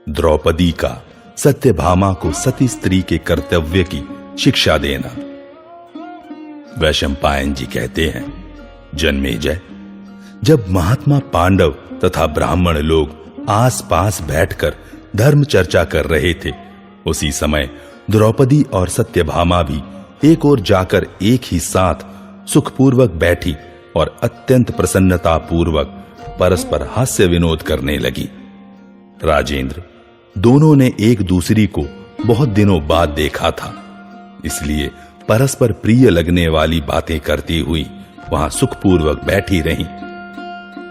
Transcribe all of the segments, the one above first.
द्रौपदी का सत्यभामा को सती स्त्री के कर्तव्य की शिक्षा देना। वैशंपायन जी कहते हैं, जन्मेजय, जब महात्मा पांडव तथा ब्राह्मण लोग आसपास बैठकर धर्म चर्चा कर रहे थे, उसी समय द्रौपदी और सत्यभामा भी एक ओर जाकर एक ही साथ सुखपूर्वक बैठी और अत्यंत प्रसन्नता पूर्वक परस्पर हास्य विनोद करने लगी। राजेंद्र, दोनों ने एक दूसरी को बहुत दिनों बाद देखा था, इसलिए परस्पर प्रिय लगने वाली बातें करती हुई वहां सुखपूर्वक बैठी रहीं।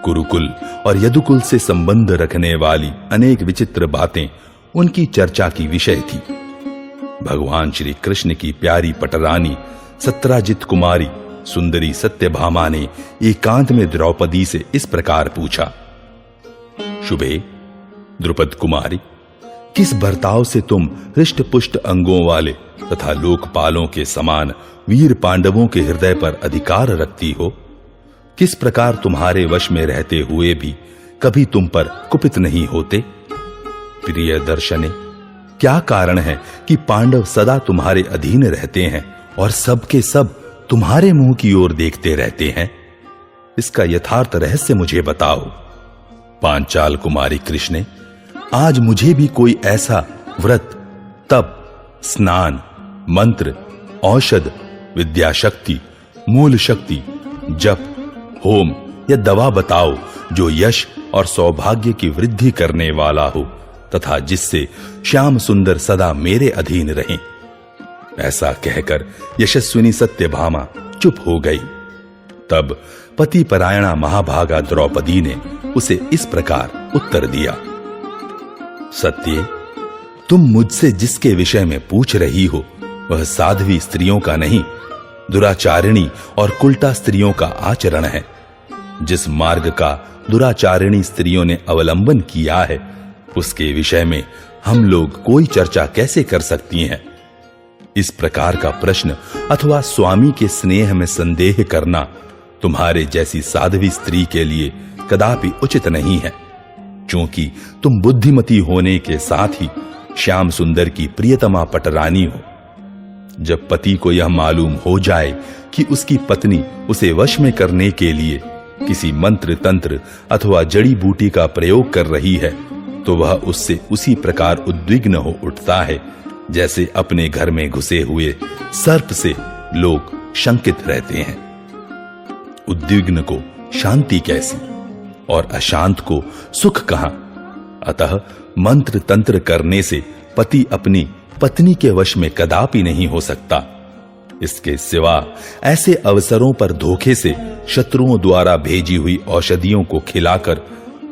कुरुकुल और यदुकुल से संबंध रखने वाली अनेक विचित्र बातें उनकी चर्चा की विषय थी। भगवान श्री कृष्ण की प्यारी पटरानी सत्राजित कुमारी सुंदरी सत्यभामा ने एकांत में द्रौपदी से इस प्रकार पूछा, शुभे, द्रुपद कुमारी, किस बर्ताव से तुम हृष्ट पुष्ट अंगों वाले तथा लोकपालों के समान वीर पांडवों के हृदय पर अधिकार रखती हो? किस प्रकार तुम्हारे वश में रहते हुए भी कभी तुम पर कुपित नहीं होते? प्रिय दर्शने, क्या कारण है कि पांडव सदा तुम्हारे अधीन रहते हैं और सबके सब तुम्हारे मुंह की ओर देखते रहते हैं? इसका यथार्थ रहस्य मुझे बताओ। पांचाल कुमारी कृष्णे, आज मुझे भी कोई ऐसा व्रत, तप, स्नान, मंत्र, औषध, विद्याशक्ति, मूल शक्ति, जप, होम या दवा बताओ जो यश और सौभाग्य की वृद्धि करने वाला हो तथा जिससे श्याम सुंदर सदा मेरे अधीन रहें। ऐसा कहकर यशस्विनी सत्यभामा चुप हो गई। तब पति परायणा महाभागा द्रौपदी ने उसे इस प्रकार उत्तर दिया, सत्य, तुम मुझसे जिसके विषय में पूछ रही हो वह साध्वी स्त्रियों का नहीं, दुराचारिणी और कुल्टा स्त्रियों का आचरण है। जिस मार्ग का दुराचारिणी स्त्रियों ने अवलंबन किया है उसके विषय में हम लोग कोई चर्चा कैसे कर सकती हैं? इस प्रकार का प्रश्न अथवा स्वामी के स्नेह में संदेह करना तुम्हारे जैसी साध्वी स्त्री के लिए कदापि उचित नहीं है, क्योंकि तुम बुद्धिमती होने के साथ ही श्याम सुंदर की प्रियतमा पटरानी हो। जब पति को यह मालूम हो जाए कि उसकी पत्नी उसे वश में करने के लिए किसी मंत्र तंत्र अथवा जड़ी बूटी का प्रयोग कर रही है, तो वह उससे उसी प्रकार उद्विग्न हो उठता है जैसे अपने घर में घुसे हुए सर्प से लोग शंकित रहते हैं। उद्विग्न को शांति कैसी और अशांत को सुख कहां? अतः मंत्र तंत्र करने से पति अपनी पत्नी के वश में कदापि नहीं हो सकता। इसके सिवा ऐसे अवसरों पर धोखे से शत्रुओं द्वारा भेजी हुई औषधियों को खिलाकर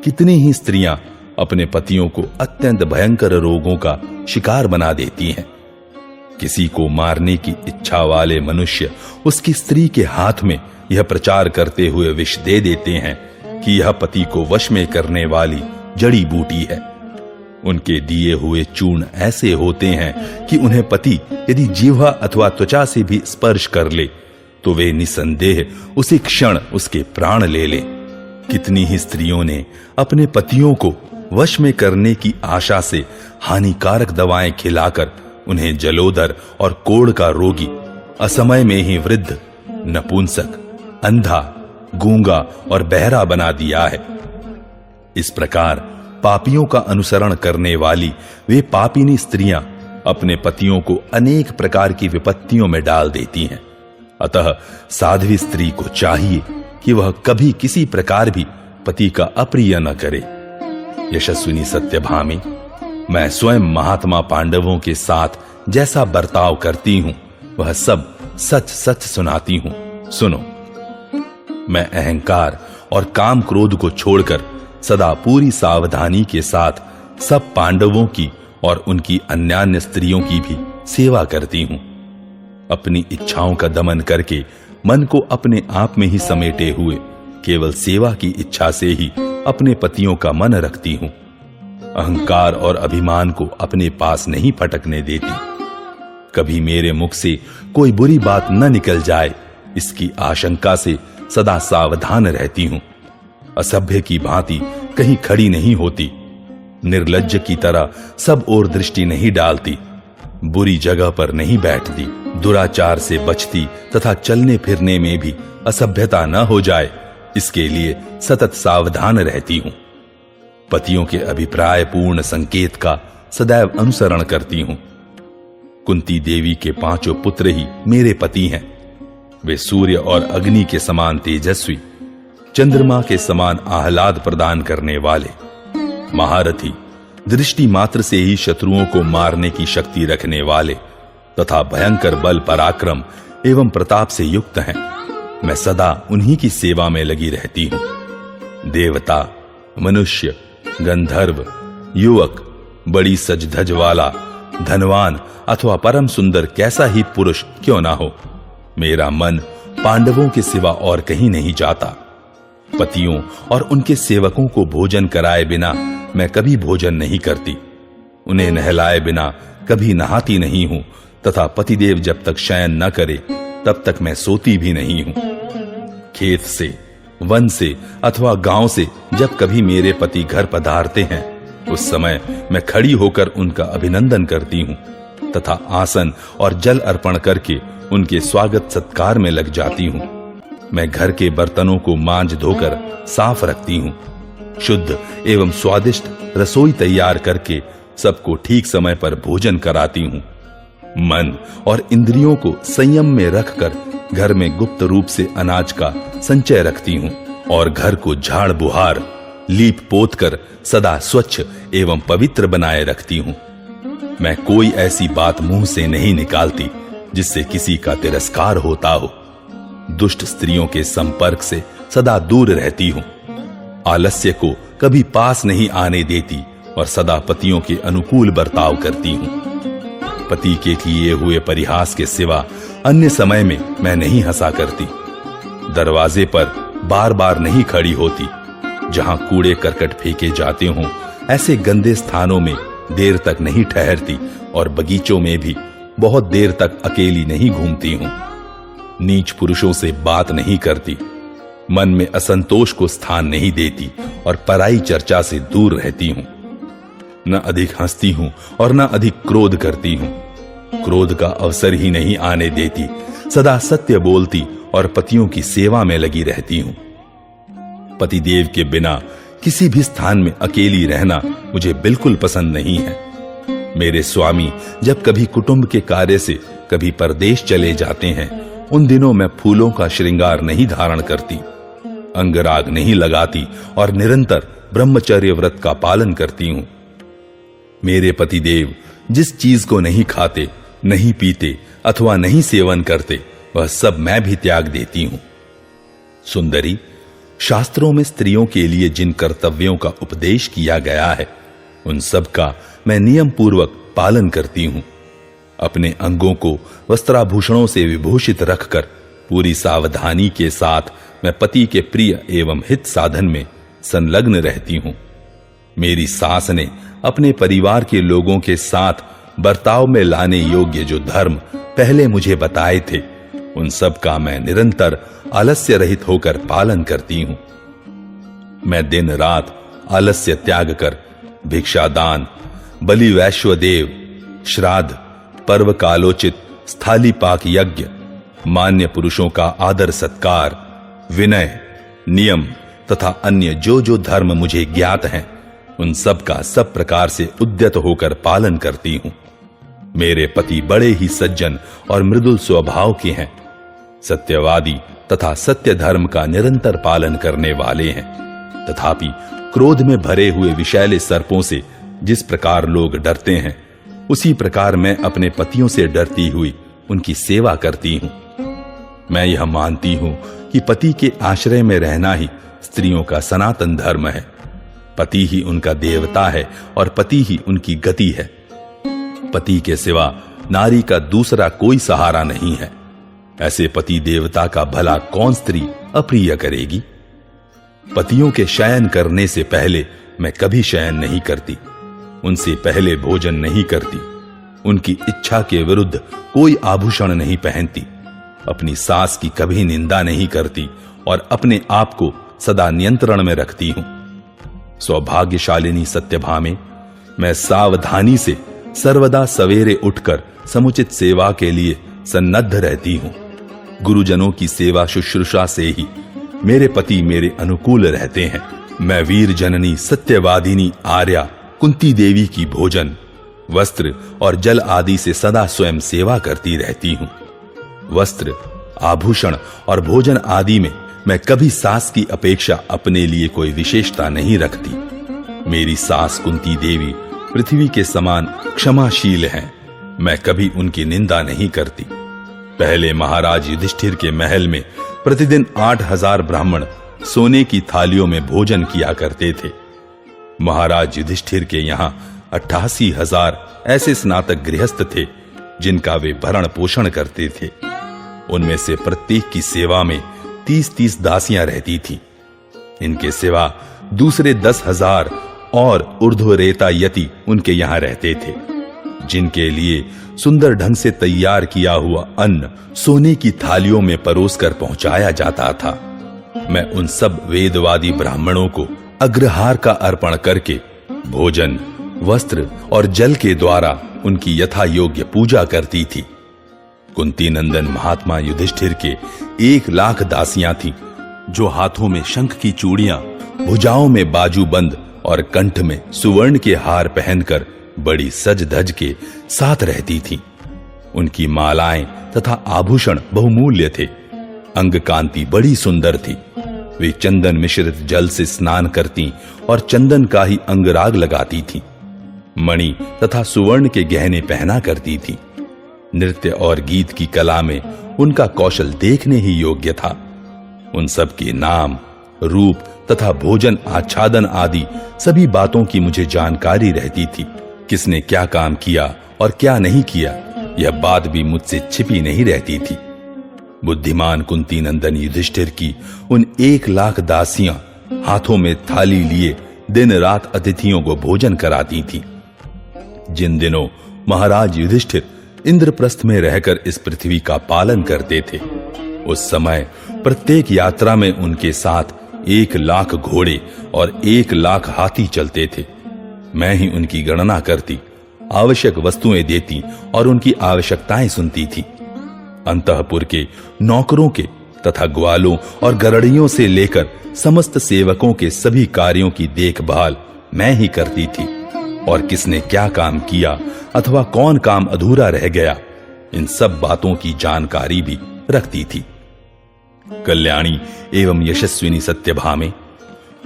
कितनी ही स्त्रियां अपने पतियों को अत्यंत भयंकर रोगों का शिकार बना देती हैं। किसी को मारने की इच्छा वाले मनुष्य उसकी स्त्री के हाथ में यह प्रचार करते हुए विष दे देते हैं कि यह पति को वश में करने वाली जड़ी बूटी है। उनके दिए हुए चूर्ण ऐसे होते हैं कि उन्हें पति यदि जिह्वा अथवा त्वचा से भी स्पर्श कर ले तो वे निसंदेह उसी क्षण उसके प्राण ले ले। कितनी ही स्त्रियों ने अपने पतियों को वश में करने की आशा से हानिकारक दवाएं खिलाकर उन्हें जलोदर और कोढ़ का रोगी, असमय में ही वृद्ध, नपुंसक, अंधा, गूंगा और बहरा बना दिया है। इस प्रकार पापियों का अनुसरण करने वाली वे पापिनी स्त्रियां अपने पतियों को अनेक प्रकार की विपत्तियों में डाल देती हैं। अतः साध्वी स्त्री को चाहिए कि वह कभी किसी प्रकार भी पति का अप्रिय न करे। यशस्विनी सत्यभामी, मैं स्वयं महात्मा पांडवों के साथ जैसा बर्ताव करती हूं वह सब सच सच सुनाती हूं। सुनो, मैं अहंकार और काम क्रोध को छोड़कर सदा पूरी सावधानी के साथ सब पांडवों की और उनकी अन्यान्य स्त्रियों की भी सेवा करती हूं। अपनी इच्छाओं का दमन करके मन को अपने आप में ही समेटे हुए केवल सेवा की इच्छा से ही अपने पतियों का मन रखती हूं। अहंकार और अभिमान को अपने पास नहीं फटकने देती। कभी मेरे मुख से कोई बुरी बात न निकल जाए इसकी आशंका से सदा सावधान रहती हूं। असभ्य की भांति कहीं खड़ी नहीं होती। निर्लज्ज की तरह सब ओर दृष्टि नहीं डालती, बुरी जगह पर नहीं बैठती, दुराचार से बचती तथा चलने फिरने में भी असभ्यता न हो जाए इसके लिए सतत सावधान रहती हूं। पतियों के अभिप्राय पूर्ण संकेत का सदैव अनुसरण करती हूं। कुंती देवी के 5 पुत्र ही मेरे पति हैं। वे सूर्य और अग्नि के समान तेजस्वी, चंद्रमा के समान आह्लाद प्रदान करने वाले, महारथी, दृष्टि मात्र से ही शत्रुओं को मारने की शक्ति रखने वाले तथा भयंकर बल पराक्रम एवं प्रताप से युक्त हैं। मैं सदा उन्हीं की सेवा में लगी रहती हूं। देवता, मनुष्य, गंधर्व, युवक, बड़ी सज धज वाला, धनवान अथवा परम सुंदर कैसा ही पुरुष क्यों ना हो, मेरा मन पांडवों के सिवा और कहीं नहीं जाता। पतियों और उनके सेवकों को भोजन कराए बिना मैं कभी भोजन नहीं करती, उन्हें नहलाए बिना कभी नहाती नहीं हूं तथा पतिदेव जब तक शयन न करे तब तक मैं सोती भी नहीं हूं। खेत से, वन से अथवा गांव से जब कभी मेरे पति घर पधारते हैं उस समय मैं खड़ी होकर उनका अभिनंदन करती हूं तथा आसन और जल अर्पण करके उनके स्वागत सत्कार में लग जाती हूं। मैं घर के बर्तनों को मांज धोकर साफ रखती हूं। शुद्ध एवं स्वादिष्ट रसोई तैयार करके सबको ठीक समय पर भोजन कराती हूं। मन और इंद्रियों को संयम में रखकर घर में गुप्त रूप से अनाज का संचय रखती हूं और घर को झाड़ बुहार, लीप पोत कर सदा स्वच्छ एवं पवित्र बनाए रखती हूं। मैं कोई ऐसी बात मुंह से नहीं निकालती जिससे किसी का तिरस्कार होता हो। दुष्ट स्त्रियों के संपर्क से सदा दूर रहती हूं। आलस्य को कभी पास नहीं आने देती और सदा पतियों के अनुकूल बर्ताव करती हूं। पति के किए हुए परिहास के सिवा अन्य समय में मैं नहीं हंसा करती। दरवाजे पर बार बार नहीं खड़ी होती। जहां कूड़े करकट फेंके जाते हों ऐसे गंदे स्थानों में देर तक नहीं ठहरती और बगीचों में भी बहुत देर तक अकेली नहीं घूमती हूं। नीच पुरुषों से बात नहीं करती, मन में असंतोष को स्थान नहीं देती और पराई चर्चा से दूर रहती हूं। न अधिक हंसती हूं और न अधिक क्रोध करती हूं। क्रोध का अवसर ही नहीं आने देती, सदा सत्य बोलती और पतियों की सेवा में लगी रहती हूं। पतिदेव के बिना किसी भी स्थान में अकेली रहना मुझे बिल्कुल पसंद नहीं है। मेरे स्वामी जब कभी कुटुंब के कार्य से कभी परदेश चले जाते हैं उन दिनों मैं फूलों का श्रृंगार नहीं धारण करती, अंगराग नहीं लगाती और निरंतर ब्रह्मचर्य व्रत का पालन करती हूं। मेरे पतिदेव जिस चीज को नहीं खाते, नहीं पीते अथवा नहीं सेवन करते वह सब मैं भी त्याग देती हूं। सुंदरी, शास्त्रों में स्त्रियों के लिए जिन कर्तव्यों का उपदेश किया गया है उन सब का मैं नियम पूर्वक पालन करती हूं। अपने अंगों को वस्त्राभूषणों से विभूषित रखकर पूरी सावधानी के साथ मैं पति के प्रिय एवं हित साधन में संलग्न रहती हूं। मेरी सास ने अपने परिवार के लोगों के साथ बर्ताव में लाने योग्य जो धर्म पहले मुझे बताए थे उन सब का मैं निरंतर आलस्य रहित होकर पालन करती हूं। मैं दिन रात आलस्य त्याग कर भिक्षादान, बलि वैश्वदेव, श्राद्ध, पर्व कालोचित स्थाली पाक यज्ञ, मान्य पुरुषों का आदर सत्कार, विनय, नियम तथा अन्य जो जो धर्म मुझे ज्ञात हैं उन सब का सब प्रकार से उद्यत होकर पालन करती हूं। मेरे पति बड़े ही सज्जन और मृदुल स्वभाव के हैं, सत्यवादी तथा सत्य धर्म का निरंतर पालन करने वाले हैं। तथापि क्रोध में भरे हुए विषैले सर्पों से जिस प्रकार लोग डरते हैं उसी प्रकार मैं अपने पतियों से डरती हुई उनकी सेवा करती हूं। मैं यह मानती हूं कि पति के आश्रय में रहना ही स्त्रियों का सनातन धर्म है। पति ही उनका देवता है और पति ही उनकी गति है। पति के सिवा नारी का दूसरा कोई सहारा नहीं है। ऐसे पति देवता का भला कौन स्त्री अप्रिय करेगी। पतियों के शयन करने से पहले मैं कभी शयन नहीं करती, उनसे पहले भोजन नहीं करती, उनकी इच्छा के विरुद्ध कोई आभूषण नहीं पहनती, अपनी सास की कभी निंदा नहीं करती और अपने आप को सदा नियंत्रण में रखती हूं। सौभाग्यशालिनी सत्यभामे मैं सावधानी से सर्वदा सवेरे उठकर समुचित सेवा के लिए सन्नद्ध रहती हूँ। गुरुजनों की सेवा शुश्रूषा से ही मेरे पति मेरे अनुकूल रहते हैं। मैं वीर जननी सत्यवादिनी आर्या कुंती देवी की भोजन, वस्त्र और जल आदि से सदा स्वयं सेवा करती रहती हूँ। वस्त्र, आभूषण और भोजन आदि में मैं कभी सास की अपेक्षा अपने लिए कोई विशेषता नहीं रखती। मेरी सास कुंती देवी पृथ्वी के समान क्षमाशील हैं। मैं कभी उनकी निंदा नहीं करती। पहले महाराज युधिष्ठिर के महल में प्रतिदिन 8000 ब्राह्मण सोने की थालियों में भोजन किया करते थे। महाराज युधिष्ठिर के यहाँ 88,000 ऐसे स्नातक गृहस्थ थे जिनका वे भरण पोषण करते थे। उनमें से प्रत्येक की सेवा में 30-30 दासियां रहती थी। इनके सिवा दूसरे 10,000 और ऊर्ध्वरेता यति उनके यहाँ रहते थे, जिनके लिए सुंदर ढंग से तैयार किया हुआ अन्न सोने की थालियों में परोसकर पहुंचाया जाता था। मैं उन सब वेदवादी ब्राह्मणों को अग्रहार का अर्पण करके भोजन, वस्त्र और जल के द्वारा उनकी यथा योग्य पूजा करती थी। कुंती नंदन महात्मा युधिष्ठिर के 1,00,000 दासियां थीं, जो हाथों में शंख की चूड़ियां, भुजाओं में बाजूबंद और कंठ में सुवर्ण के हार पहनकर बड़ी सज धज के साथ रहती थीं। उनकी मालाएं तथा आभूषण बहुमूल्य थे। अंग कांति बड़ी सुंदर थी। वे चंदन मिश्रित जल से स्नान करती और चंदन का ही अंगराग लगाती थीं। मणि तथा सुवर्ण के गहने पहना करती थीं। नृत्य और गीत की कला में उनका कौशल देखने ही योग्य था। उन सब के नाम, रूप तथा भोजन आच्छादन आदि सभी बातों की मुझे जानकारी रहती थी। किसने क्या काम किया और क्या नहीं किया, यह बात भी मुझसे छिपी नहीं रहती थी। बुद्धिमान कुंती नंदन युधिष्ठिर की उन 1,00,000 दासियां हाथों में थाली लिए दिन रात अतिथियों को भोजन कराती थीं। जिन दिनों महाराज युधिष्ठिर इंद्रप्रस्थ में रहकर इस पृथ्वी का पालन करते थे, उस समय प्रत्येक यात्रा में उनके साथ 1,00,000 घोड़े और 1,00,000 हाथी चलते थे। मैं ही उनकी गणना करती, आवश्यक वस्तुएं देती और उनकी आवश्यकताएं सुनती थी। अंतःपुर के नौकरों के तथा ग्वालों और गरड़ियों से लेकर समस्त सेवकों के सभी कार्यों की देखभाल मैं ही करती थी, और किसने क्या काम किया अथवा कौन काम अधूरा रह गया, इन सब बातों की जानकारी भी रखती थी। कल्याणी एवं यशस्विनी सत्यभामे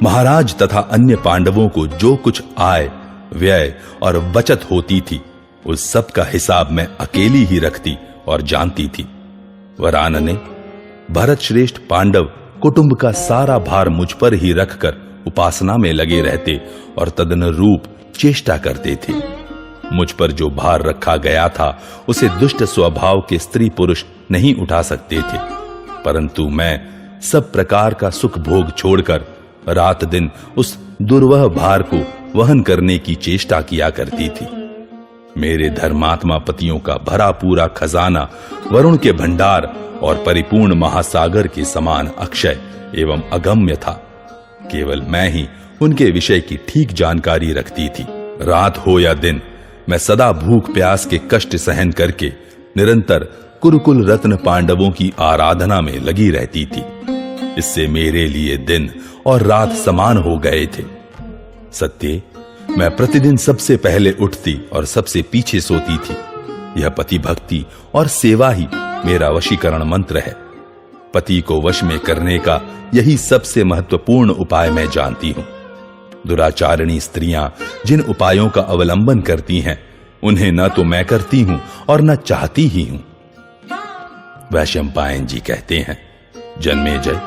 महाराज तथा अन्य पांडवों को जो कुछ आय, व्यय और बचत होती थी, उस सब का हिसाब मैं अकेली ही रखती और जानती थी। वरानने भरत श्रेष्ठ पांडव कुटुंब का सारा भार मुझ पर ही रखकर उपासना में लगे रहते और तदनुरूप चेष्टा करते थे। मुझ पर जो भार रखा गया था उसे दुष्ट स्वभाव के स्त्री पुरुष नहीं उठा सकते थे, परंतु मैं सब प्रकार का सुख भोग छोड़कर रात दिन उस दुर्वह भार को वहन करने की चेष्टा किया करती थी। मेरे धर्मात्मा पतियों का भरा पूरा खजाना वरुण के भंडार और परिपूर्ण महासागर के समान अक्षय एवं अगम्य था। केवल मैं ही उनके विषय की ठीक जानकारी रखती थी। रात हो या दिन, मैं सदा भूख प्यास के कष्ट सहन करके निरंतर कुरुकुल रत्न पांडवों की आराधना में लगी रहती थी। इससे मेरे लिए दिन और रात समान हो गए थे। सत्य, मैं प्रतिदिन सबसे पहले उठती और सबसे पीछे सोती थी। यह पति भक्ति और सेवा ही मेरा वशीकरण मंत्र है। पति को वश में करने का यही सबसे महत्वपूर्ण उपाय मैं जानती हूं। दुराचारिणी स्त्रियां जिन उपायों का अवलंबन करती हैं, उन्हें न तो मैं करती हूं और न चाहती ही हूं। वैशंपायन जी कहते हैं, जन्मेजय,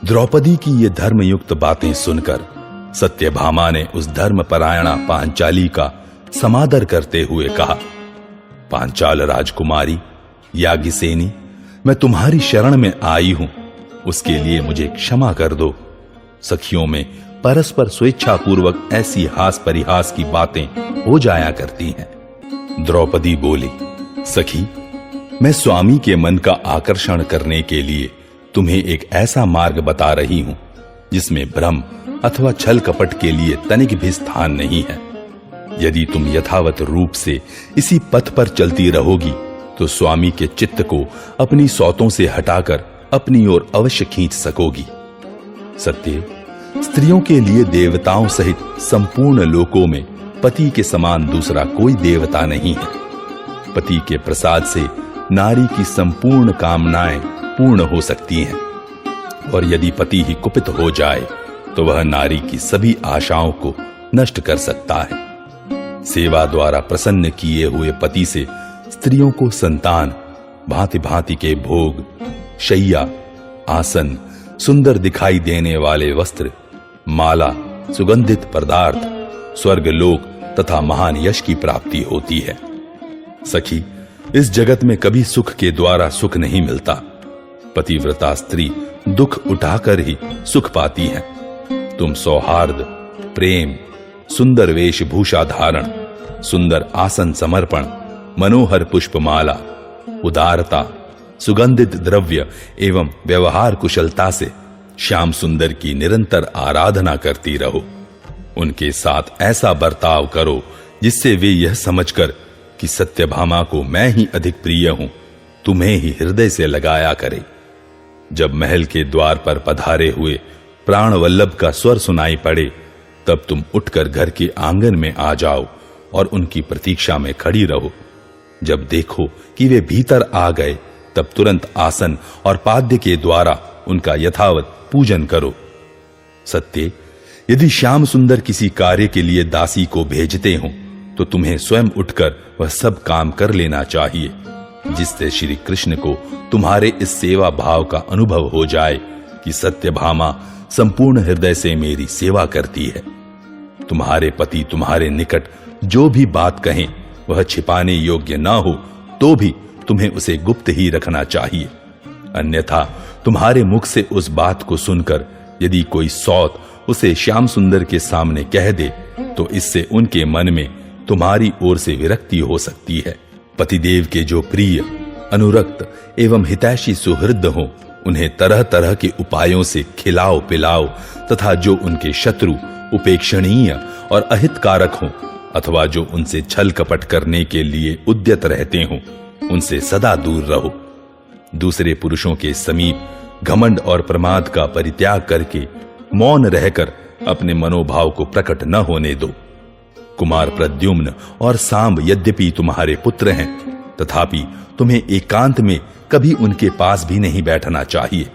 द्रौपदी की ये धर्मयुक्त बातें सुनकर सत्यभामा ने उस धर्मपरायणा पांचाली का समादर करते हुए कहा, पांचाल राजकुमारी याज्ञसेनी, मैं तुम्हारी शरण में आई हूं, उसके लिए मुझे क्षमा कर दो। सखियों में परस्पर स्वेच्छापूर्वक ऐसी हास परिहास की बातें हो जाया करती हैं। द्रौपदी बोली, सखी, मैं स्वामी के मन का आकर्षण करने के लिए तुम्हें एक ऐसा मार्ग बता रही हूं जिसमें भ्रम अथवा छल कपट के लिए तनिक भी स्थान नहीं है। यदि तुम यथावत रूप से इसी पथ पर चलती रहोगी तो स्वामी के चित्त को अपनी सौतों से हटाकर अपनी ओर अवश्य खींच सकोगी। सत्य, स्त्रियों के लिए देवताओं सहित संपूर्ण लोकों में पति के समान दूसरा कोई देवता नहीं है। पति के प्रसाद से नारी की संपूर्ण कामनाएं पूर्ण हो सकती हैं, और यदि पति ही कुपित हो जाए तो वह नारी की सभी आशाओं को नष्ट कर सकता है। सेवा द्वारा प्रसन्न किए हुए पति से स्त्रियों को संतान, भांति भांति के भोग, शैया, आसन, सुंदर दिखाई देने वाले वस्त्र, माला, सुगंधित पदार्थ, स्वर्गलोक तथा महान यश की प्राप्ति होती है। सखी, इस जगत में कभी सुख के द्वारा सुख नहीं मिलता। पतिव्रता स्त्री दुख उठाकर ही सुख पाती है। तुम सौहार्द, प्रेम, सुंदर वेशभूषा धारण, सुंदर आसन समर्पण, मनोहर पुष्पमाला, उदारता, सुगंधित द्रव्य एवं व्यवहार कुशलता से श्याम सुंदर की निरंतर आराधना करती रहो। उनके साथ ऐसा बर्ताव करो जिससे वे यह समझकर कि सत्यभामा को मैं ही अधिक प्रिय हूं, तुम्हें ही हृदय से लगाया करे। जब महल के द्वार पर पधारे हुए प्राणवल्लभ का स्वर सुनाई पड़े, तब तुम उठकर घर के आंगन में आ जाओ और उनकी प्रतीक्षा में खड़ी रहो। जब देखो कि वे भीतर आ गए, तब तुरंत आसन और पाद्य के द्वारा उनका यथावत पूजन करो। सत्य, यदि श्याम सुंदर किसी कार्य के लिए दासी को भेजते हो तो तुम्हें स्वयं उठकर वह सब काम कर लेना चाहिए, जिससे श्री कृष्ण को तुम्हारे इस सेवा भाव का अनुभव हो जाए कि सत्यभामा संपूर्ण हृदय से मेरी सेवा करती है। तुम्हारे पति तुम्हारे निकट जो भी बात कहें वह छिपाने योग्य न हो तो भी तुम्हें उसे गुप्त ही रखना चाहिए। अन्यथा तुम्हारे मुख से उस बात को सुनकर यदि कोई सौत उसे श्याम सुंदर के सामने कह दे तो इससे उनके मन में तुम्हारी ओर से विरक्ति हो सकती है। पतिदेव के जो प्रिय, अनुरक्त एवं हितैषी सुहृद हो, उन्हें तरह तरह के उपायों से खिलाओ पिलाओ, तथा जो उनके शत्रु, उपेक्षणीय और अहितकारक हों, अथवा जो उनसे छल कपट करने के लिए उद्यत रहते हों, उनसे सदा दूर रहो। दूसरे पुरुषों के समीप घमंड और प्रमाद का परित्याग करके मौन रहकर अपने मनोभाव को प्रकट न होने दो। कुमार प्रद्युम्न और सांब यद्यपि तुम्हारे पुत्र हैं, तथापि तुम्हें एकांत में कभी उनके पास भी नहीं बैठना चाहिए।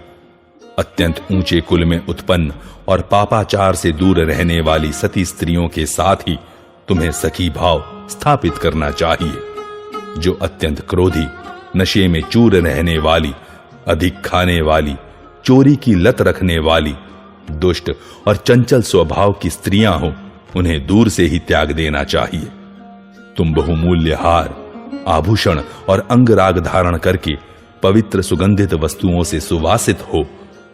अत्यंत ऊंचे कुल में उत्पन्न और पापाचार से दूर रहने वाली सती स्त्रियों के साथ ही तुम्हें सखी भाव स्थापित करना चाहिए। जो अत्यंत क्रोधी, नशे में चूर रहने वाली, अधिक खाने वाली, चोरी की लत रखने वाली, दुष्ट और चंचल स्वभाव की स्त्रियां हो, उन्हें दूर से ही त्याग देना चाहिए। तुम बहुमूल्य हार, आभूषण और अंगराग धारण करके पवित्र सुगंधित वस्तुओं से सुवासित हो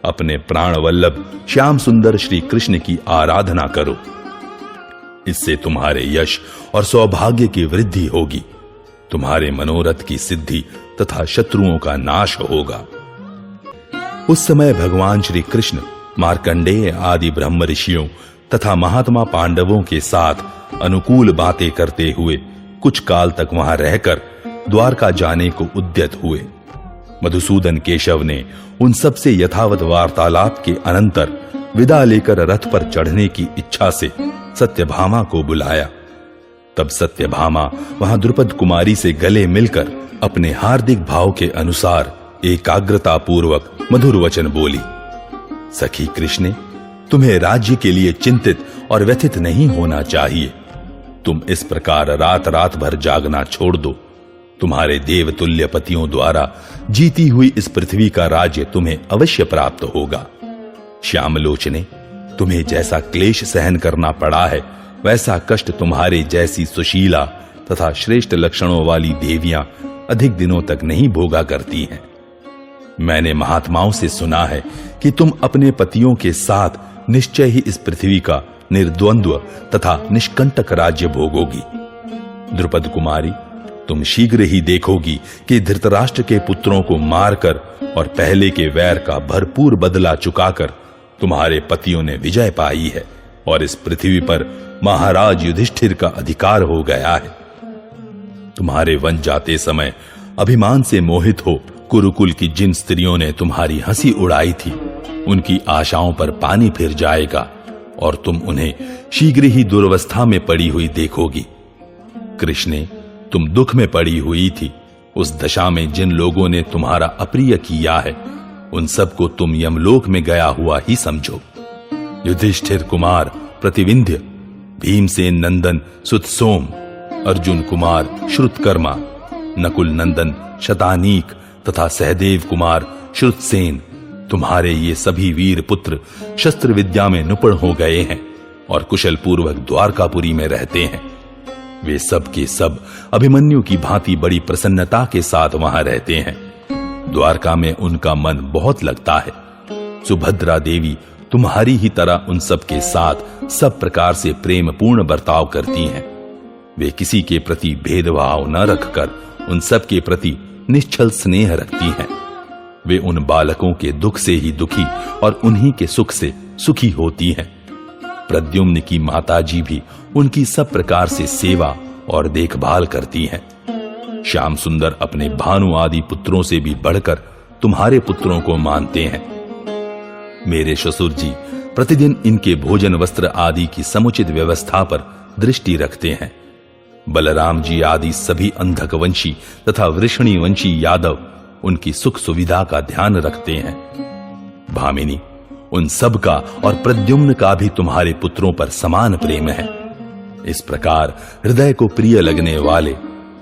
अपने प्राण वल्लभ श्याम सुंदर श्री कृष्ण की आराधना करो। इससे तुम्हारे यश और सौभाग्य की वृद्धि होगी, तुम्हारे मनोरथ की सिद्धि तथा शत्रुओं का नाश होगा। उस समय भगवान श्री कृष्ण मार्कंडेय आदि ब्रह्म ऋषियों तथा महात्मा पांडवों के साथ अनुकूल बातें करते हुए कुछ काल तक वहां रहकर द्वारका जाने को उद्यत हुए। मधुसूदन केशव ने उन सब से यथावत वार्तालाप के अनंतर विदा लेकर रथ पर चढ़ने की इच्छा से सत्यभामा को बुलाया। तब सत्यभामा वहां द्रुपद कुमारी से गले मिलकर अपने हार्दिक भाव के अनुसार एकाग्रता पूर्वक मधुर वचन बोली। सखी कृष्ण, तुम्हें राज्य के लिए चिंतित और व्यथित नहीं होना चाहिए। तुम इस प्रकार रात रात भर जागना छोड़ दो। तुम्हारे देवतुल्य पतियों द्वारा जीती हुई इस पृथ्वी का राज्य तुम्हें अवश्य प्राप्त होगा। श्यामलोचने, तुम्हें जैसा क्लेश सहन करना पड़ा है, वैसा कष्ट तुम्हारे जैसी सुशीला तथा श्रेष्ठ लक्षणों वाली देवियां अधिक दिनों तक नहीं भोगा करती हैं। मैंने महात्माओं से सुना है कि तुम अपने पतियों के साथ निश्चय ही इस पृथ्वी का निर्द्वंद्व तथा निष्कंटक राज्य भोगोगी। द्रुपद कुमारी, तुम शीघ्र ही देखोगी कि धृतराष्ट्र के पुत्रों को मारकर और पहले के वैर का भरपूर बदला चुकाकर तुम्हारे पतियों ने विजय पाई है और इस पृथ्वी पर महाराज युधिष्ठिर का अधिकार हो गया है। तुम्हारे वन जाते समय अभिमान से मोहित हो कुरुकुल की जिन स्त्रियों ने तुम्हारी हंसी उड़ाई थी, उनकी आशाओं पर पानी फिर जाएगा और तुम उन्हें शीघ्र ही दुर्वस्था में पड़ी हुई देखोगी। कृष्णे, तुम दुख में पड़ी हुई थी। उस दशा में जिन लोगों ने तुम्हारा अप्रिय किया है, उन सबको तुम यमलोक में गया हुआ ही समझो। युधिष्ठिर कुमार प्रतिविंध्य, भीमसेन नंदन सुतसोम, अर्जुन कुमार श्रुतकर्मा, नकुल नंदन शतानीक तथा सहदेव कुमार श्रुतसेन, तुम्हारे ये सभी वीर पुत्र शस्त्र विद्या में निपुण हो गए हैं और कुशल पूर्वक द्वारकापुरी में रहते हैं। वे सब के सब अभिमन्यु की भांति बड़ी प्रसन्नता के साथ वहां रहते हैं। द्वारका में उनका मन बहुत लगता है। सुभद्रा देवी तुम्हारी ही तरह उन सब के साथ सब प्रकार से प्रेम पूर्ण बर्ताव करती हैं। वे किसी के प्रति भेदभाव न रखकर उन सब के प्रति निश्चल स्नेह रखती हैं। वे उन बालकों के दुख से ही दुखी और उन्हीं के सुख से सुखी होती हैं। प्रद्युम्न की माताजी भी उनकी सब प्रकार से सेवा और देखभाल करती हैं। श्याम सुंदर अपने भानु आदि पुत्रों से भी बढ़कर तुम्हारे पुत्रों को मानते हैं। मेरे ससुर जी प्रतिदिन इनके भोजन वस्त्र आदि की समुचित व्यवस्था पर दृष्टि रखते हैं। बलराम जी आदि सभी अंधक वंशी तथा वृषणी वंशी यादव उनकी सुख सुविधा का ध्यान रखते हैं। भामिनी, उन सब का और प्रद्युम्न का भी तुम्हारे पुत्रों पर समान प्रेम है। इस प्रकार हृदय को प्रिय लगने वाले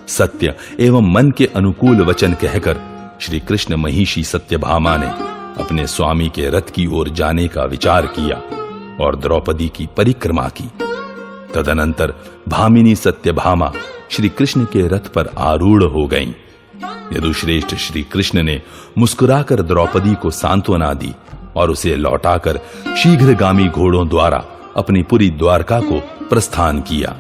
सत्य एवं मन के अनुकूल वचन कहकर श्री कृष्ण महिषी सत्यभामा ने अपने स्वामी के रथ की ओर जाने का विचार किया और द्रौपदी की परिक्रमा की। तदनंतर भामिनी सत्यभामा श्री कृष्ण के रथ पर आरूढ़ हो गईं। यदुश्रेष्ठ श्री कृष्ण ने मुस्कुराकर द्रौपदी को सांत्वना दी और उसे लौटाकर शीघ्रगामी घोड़ों द्वारा अपनी पूरी द्वारका को प्रस्थान किया।